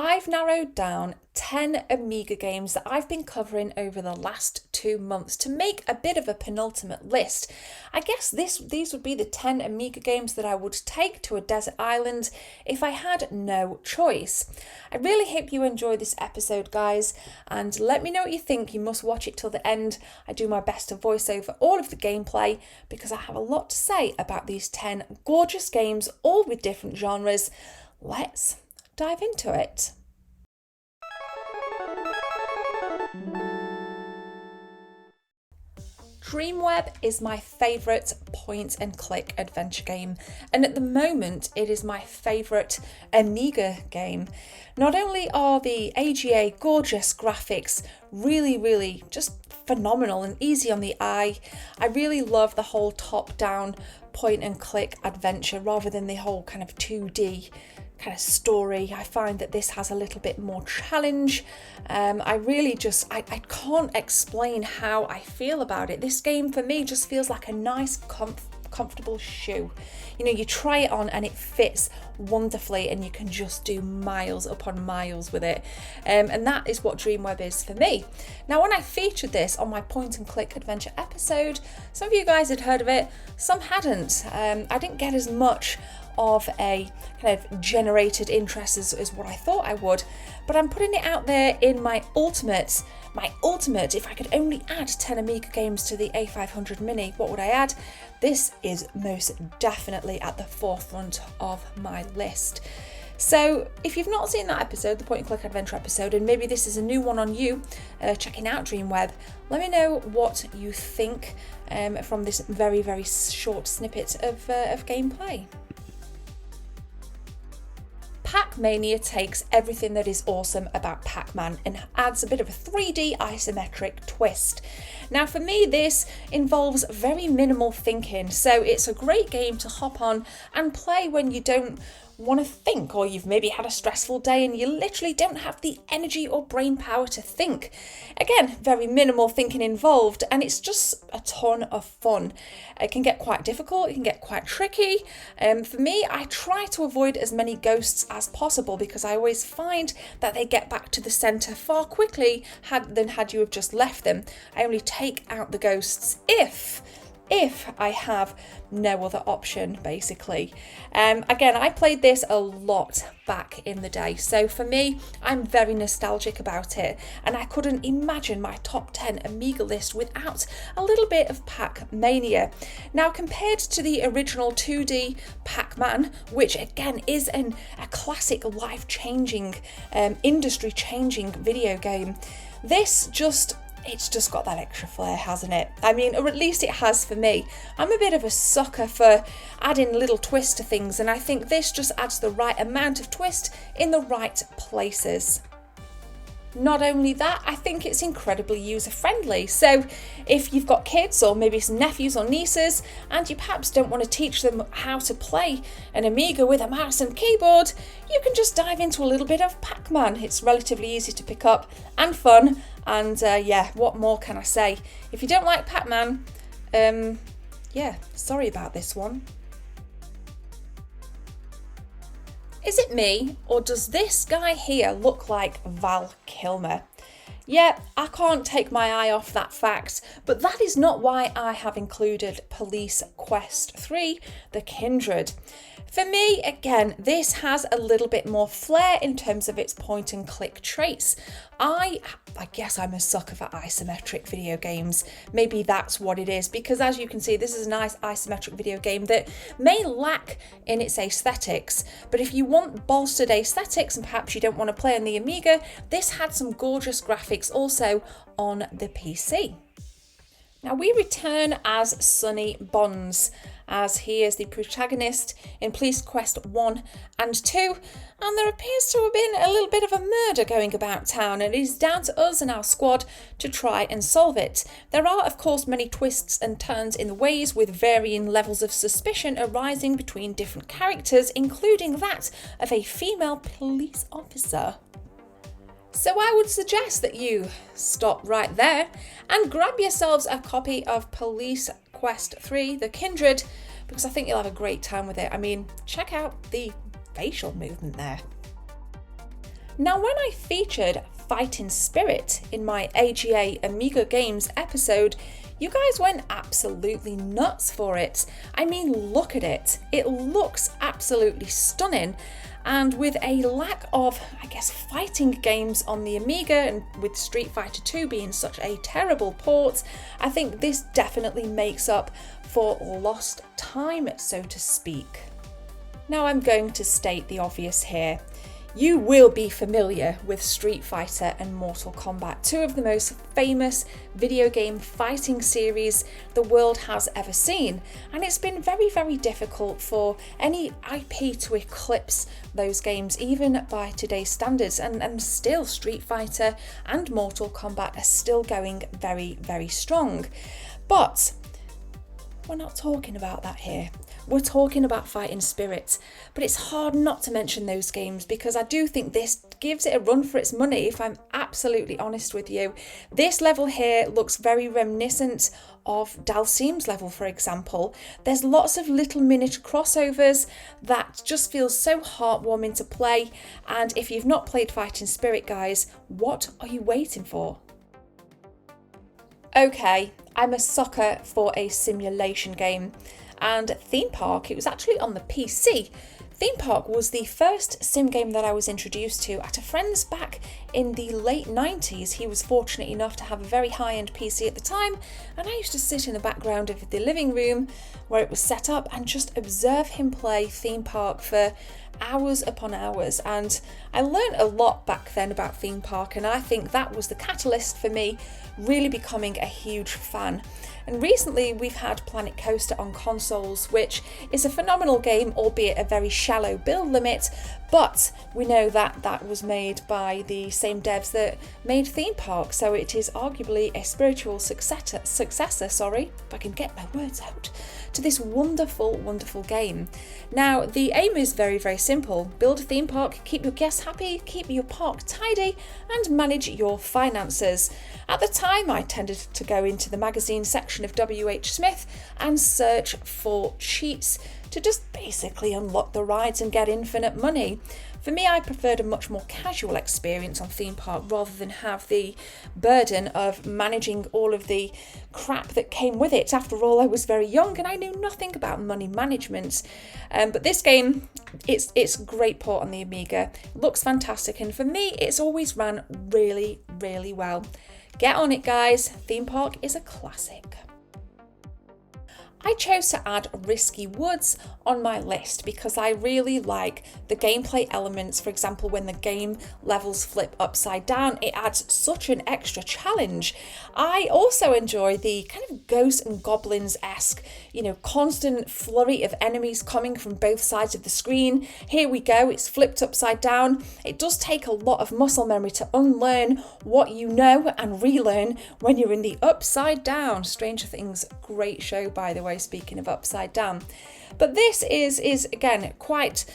I've narrowed down 10 Amiga games that I've been covering over the last 2 months to make a bit of a penultimate list. I guess these would be the 10 Amiga games that I would take to a desert island if I had no choice. I really hope you enjoy this episode, guys, and let me know what you think. You must watch it till the end. I do my best to voice over all of the gameplay because I have a lot to say about these 10 gorgeous games, all with different genres. Let's dive into it. Dreamweb is my favourite point and click adventure game, and at the moment it is my favourite Amiga game. Not only are the AGA gorgeous graphics really just phenomenal and easy on the eye, I really love the whole top-down point and click adventure rather than the whole kind of 2D kind of story. I find that this has a little bit more challenge. I can't explain how I feel about it. This game for me just feels like a nice comfortable shoe. You know, you try it on and it fits wonderfully and you can just do miles upon miles with it. And that is what Dreamweb is for me. Now, when I featured this on my point and click adventure episode, some of you guys had heard of it, some hadn't. I didn't get as much of a kind of generated interest as what I thought I would, but I'm putting it out there in my ultimate, if I could only add 10 Amiga games to the A500 Mini, what would I add? This is most definitely at the forefront of my list. So if you've not seen that episode, the point and click adventure episode, and maybe this is a new one on you, checking out Dreamweb, let me know what you think from this very short snippet of gameplay. Pac Mania takes everything that is awesome about Pac-Man and adds a bit of a 3D isometric twist. Now for me, this involves very minimal thinking, so it's a great game to hop on and play when you don't want to think, or you've maybe had a stressful day and you literally don't have the energy or brain power to think. Again, very minimal thinking involved, and it's just a ton of fun. It can get quite difficult, it can get quite tricky. For me, I try to avoid as many ghosts as possible because I always find that they get back to the centre far quickly than had you have just left them. I only take out the ghosts if I have no other option, basically. Again, I played this a lot back in the day, so for me, I'm very nostalgic about it, and I couldn't imagine my top 10 Amiga list without a little bit of Pac Mania. Now, compared to the original 2D Pac-Man, which again is a classic life-changing, industry-changing video game, it's just got that extra flair, hasn't it? I mean, or at least it has for me. I'm a bit of a sucker for adding little twists to things, and I think this just adds the right amount of twist in the right places. Not only that, I think it's incredibly user-friendly. So if you've got kids or maybe some nephews or nieces and you perhaps don't want to teach them how to play an Amiga with a mouse and keyboard, you can just dive into a little bit of Pac-Man. It's relatively easy to pick up and fun. And what more can I say? If you don't like Pac-Man, sorry about this one. Is it me, or does this guy here look like Val Kilmer? Yeah, I can't take my eye off that fact, but that is not why I have included Police Quest 3, The Kindred. For me, again, this has a little bit more flair in terms of its point and click traits. I guess I'm a sucker for isometric video games. Maybe that's what it is, because as you can see, this is a nice isometric video game that may lack in its aesthetics, but if you want bolstered aesthetics and perhaps you don't want to play on the Amiga, this had some gorgeous graphics also on the PC. Now we return as Sonny Bonds, as he is the protagonist in Police Quest 1 and 2, and there appears to have been a little bit of a murder going about town, and it is down to us and our squad to try and solve it. There are, of course, many twists and turns in the ways, with varying levels of suspicion arising between different characters, including that of a female police officer. So I would suggest that you stop right there and grab yourselves a copy of Police Quest 3, The Kindred, because I think you'll have a great time with it. I mean, check out the facial movement there. Now, when I featured Fighting Spirit in my AGA Amiga Games episode, you guys went absolutely nuts for it. I mean, look at it. It looks absolutely stunning. And with a lack of, I guess, fighting games on the Amiga, and with Street Fighter 2 being such a terrible port, I think this definitely makes up for lost time, so to speak. Now, I'm going to state the obvious here. You will be familiar with Street Fighter and Mortal Kombat, two of the most famous video game fighting series the world has ever seen, and it's been very, very difficult for any IP to eclipse those games, even by today's standards, and still Street Fighter and Mortal Kombat are still going very, very strong. But we're not talking about that here. We're talking about Fighting Spirit, but it's hard not to mention those games because I do think this gives it a run for its money, if I'm absolutely honest with you. This level here looks very reminiscent of Dalsim's level, for example. There's lots of little miniature crossovers that just feel so heartwarming to play, and if you've not played Fighting Spirit, guys, what are you waiting for? Okay, I'm a sucker for a simulation game. And Theme Park, it was actually on the PC. Theme Park was the first sim game that I was introduced to at a friend's back in the late 90s. He was fortunate enough to have a very high-end PC at the time, and I used to sit in the background of the living room where it was set up and just observe him play Theme Park for hours upon hours. And I learned a lot back then about Theme Park, and I think that was the catalyst for me really becoming a huge fan. And recently we've had Planet Coaster on consoles, which is a phenomenal game, albeit a very shallow build limit, but we know that that was made by the same devs that made Theme Park, so it is arguably a spiritual successor, if I can get my words out, to this wonderful, wonderful game. Now, the aim is very, very simple. Build a theme park, keep your guests happy, keep your park tidy, and manage your finances. At the time, I tended to go into the magazine section of WH Smith and search for cheats to just basically unlock the rides and get infinite money. For me, I preferred a much more casual experience on Theme Park rather than have the burden of managing all of the crap that came with it. After all, I was very young and I knew nothing about money management. But this game, it's a great port on the Amiga. It looks fantastic, and for me, it's always ran really, really well. Get on it, guys. Theme Park is a classic. I chose to add Risky Woods on my list because I really like the gameplay elements. For example, when the game levels flip upside down, it adds such an extra challenge. I also enjoy the kind of ghosts and goblins-esque, constant flurry of enemies coming from both sides of the screen. Here we go, it's flipped upside down. It does take a lot of muscle memory to unlearn what you know and relearn when you're in the upside down. Stranger Things, great show, by the way, speaking of upside down. But this is again quite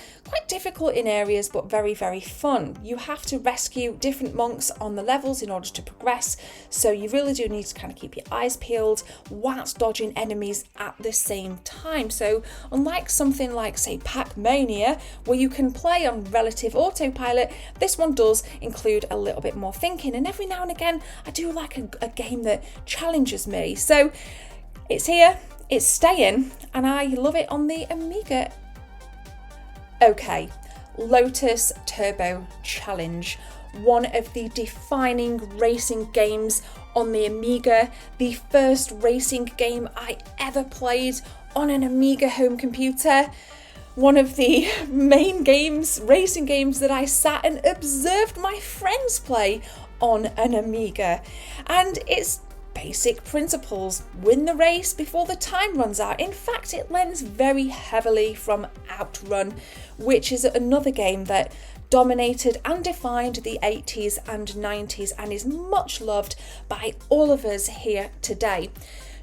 difficult in areas, but very, very fun. You have to rescue different monks on the levels in order to progress, so you really do need to kind of keep your eyes peeled whilst dodging enemies at the same time. So unlike something like, say, Pac Mania, where you can play on relative autopilot, this one does include a little bit more thinking, and every now and again I do like a game that challenges me. So it's here, it's staying, and I love it on the Amiga. Okay, Lotus Turbo Challenge, one of the defining racing games on the Amiga, the first racing game I ever played on an Amiga home computer, one of the main racing games that I sat and observed my friends play on an Amiga. And it's basic principles. Win the race before the time runs out. In fact, it lends very heavily from Outrun, which is another game that dominated and defined the 80s and 90s and is much loved by all of us here today.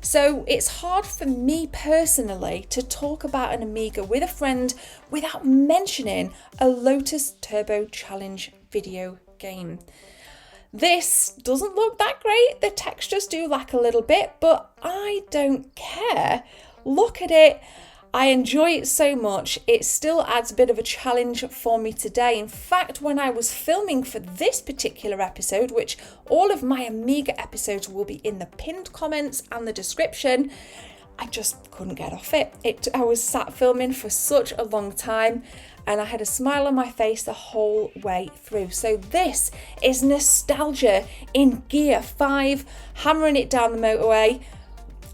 So it's hard for me personally to talk about an Amiga with a friend without mentioning a Lotus Turbo Challenge video game. This doesn't look that great, the textures do lack a little bit, but I don't care. Look at it. I enjoy it so much, it still adds a bit of a challenge for me today. In fact, when I was filming for this particular episode, which all of my Amiga episodes will be in the pinned comments and the description, I just couldn't get off it. I was sat filming for such a long time and I had a smile on my face the whole way through. So this is nostalgia in Gear 5, hammering it down the motorway.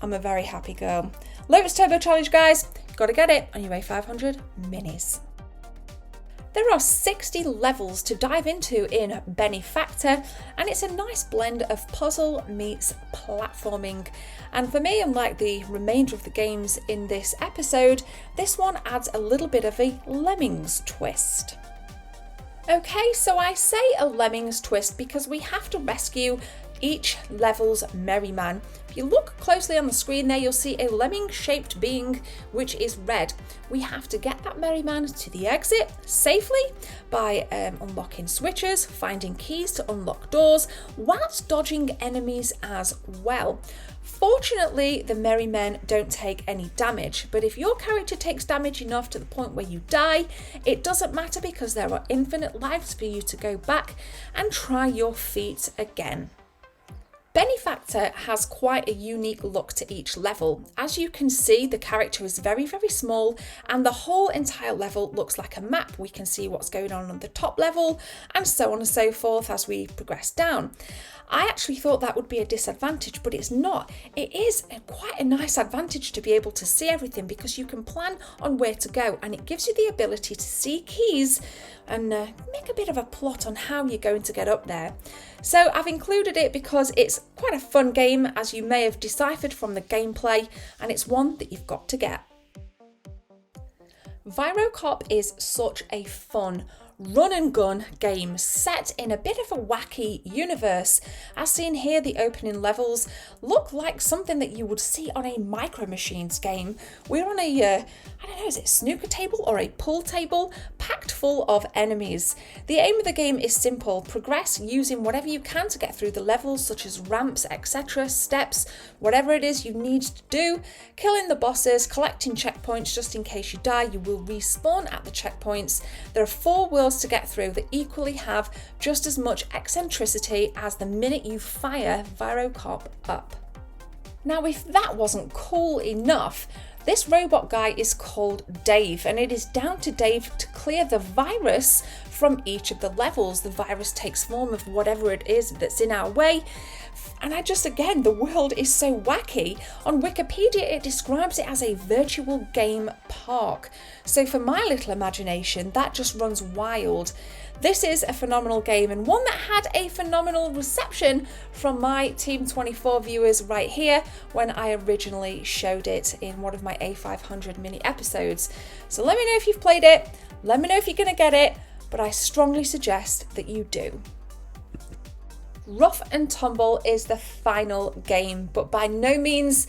I'm a very happy girl. Lotus Turbo Challenge, guys. Got to get it on your A500 minis. There are 60 levels to dive into in Benefactor, and it's a nice blend of puzzle meets platforming. And for me, unlike the remainder of the games in this episode, this one adds a little bit of a Lemmings twist. Okay, so I say a Lemmings twist because we have to rescue each level's merryman. If you look closely on the screen there, you'll see a lemming-shaped being which is red. We have to get that merryman to the exit safely by unlocking switches, finding keys to unlock doors, whilst dodging enemies as well. Fortunately, the merrymen don't take any damage, but if your character takes damage enough to the point where you die, it doesn't matter because there are infinite lives for you to go back and try your feat again. Benefactor has quite a unique look to each level. As you can see, the character is very, very small and the whole entire level looks like a map. We can see what's going on the top level and so on and so forth as we progress down. I actually thought that would be a disadvantage, but it's not. It is quite a nice advantage to be able to see everything because you can plan on where to go and it gives you the ability to see keys and make a bit of a plot on how you're going to get up there. So I've included it because it's quite a fun game, as you may have deciphered from the gameplay, and it's one that you've got to get. Virocop is such a fun run and gun game set in a bit of a wacky universe. As seen here, the opening levels look like something that you would see on a Micro Machines game. We're on a, I don't know, is it a snooker table or a pool table packed full of enemies. The aim of the game is simple: progress using whatever you can to get through the levels, such as ramps, etc., steps, whatever it is you need to do, killing the bosses, collecting checkpoints just in case you die. You will respawn at the checkpoints. There are 4 worlds to get through that equally have just as much eccentricity as the minute you fire virocop up. Now, if that wasn't cool enough, this robot guy is called Dave, and it is down to Dave to clear the virus from each of the levels. The virus takes form of whatever it is that's in our way. And again, the world is so wacky. On Wikipedia, it describes it as a virtual game park. So for my little imagination, that just runs wild. This is a phenomenal game and one that had a phenomenal reception from my Team 24 viewers right here when I originally showed it in one of my A500 mini episodes. So let me know if you've played it, let me know if you're going to get it, but I strongly suggest that you do. Rough and Tumble is the final game, but by no means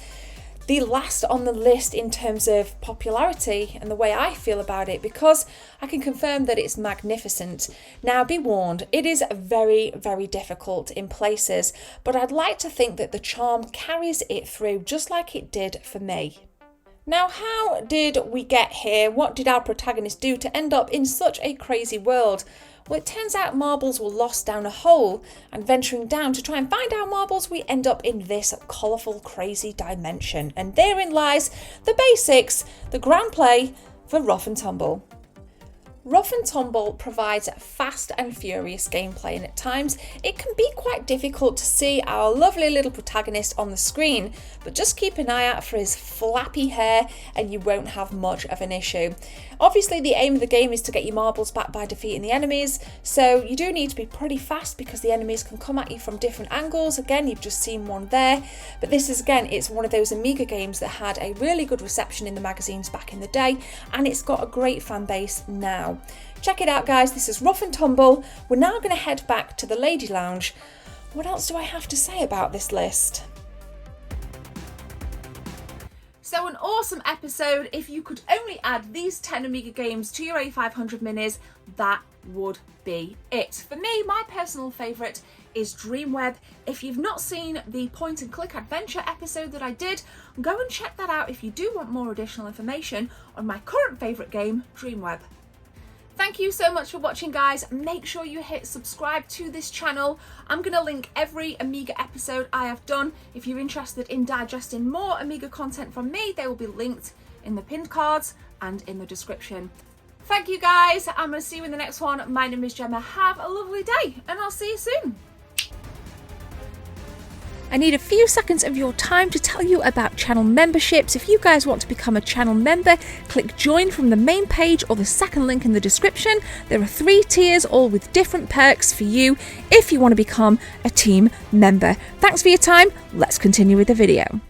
the last on the list in terms of popularity and the way I feel about it, because I can confirm that it's magnificent. Now, be warned, it is very, very difficult in places, but I'd like to think that the charm carries it through just like it did for me. Now, how did we get here? What did our protagonist do to end up in such a crazy world? Well, it turns out marbles were lost down a hole, and venturing down to try and find our marbles, we end up in this colourful, crazy dimension. And therein lies the basics, the ground play for Rough and Tumble. Rough and Tumble provides fast and furious gameplay, and at times it can be quite difficult to see our lovely little protagonist on the screen, but just keep an eye out for his flappy hair and you won't have much of an issue. Obviously, the aim of the game is to get your marbles back by defeating the enemies, so you do need to be pretty fast because the enemies can come at you from different angles. Again, you've just seen one there, but this is, again, it's one of those Amiga games that had a really good reception in the magazines back in the day, and it's got a great fan base now. Check it out, guys. This is Rough and Tumble. We're now going to head back to the Lady Lounge. What else do I have to say about this list? So an awesome episode. If you could only add these 10 Amiga games to your A500 minis, that would be it. For me, my personal favourite is Dreamweb. If you've not seen the point and click adventure episode that I did, go and check that out if you do want more additional information on my current favourite game, Dreamweb. Thank you so much for watching, guys. Make sure you hit subscribe to this channel. I'm going to link every Amiga episode I have done. If you're interested in digesting more Amiga content from me, they will be linked in the pinned cards and in the description. Thank you, guys. I'm going to see you in the next one. My name is Gemma. Have a lovely day, and I'll see you soon. I need a few seconds of your time to tell you about channel memberships. If you guys want to become a channel member, click join from the main page or the second link in the description. There are 3 tiers, all with different perks for you if you want to become a team member. Thanks for your time. Let's continue with the video.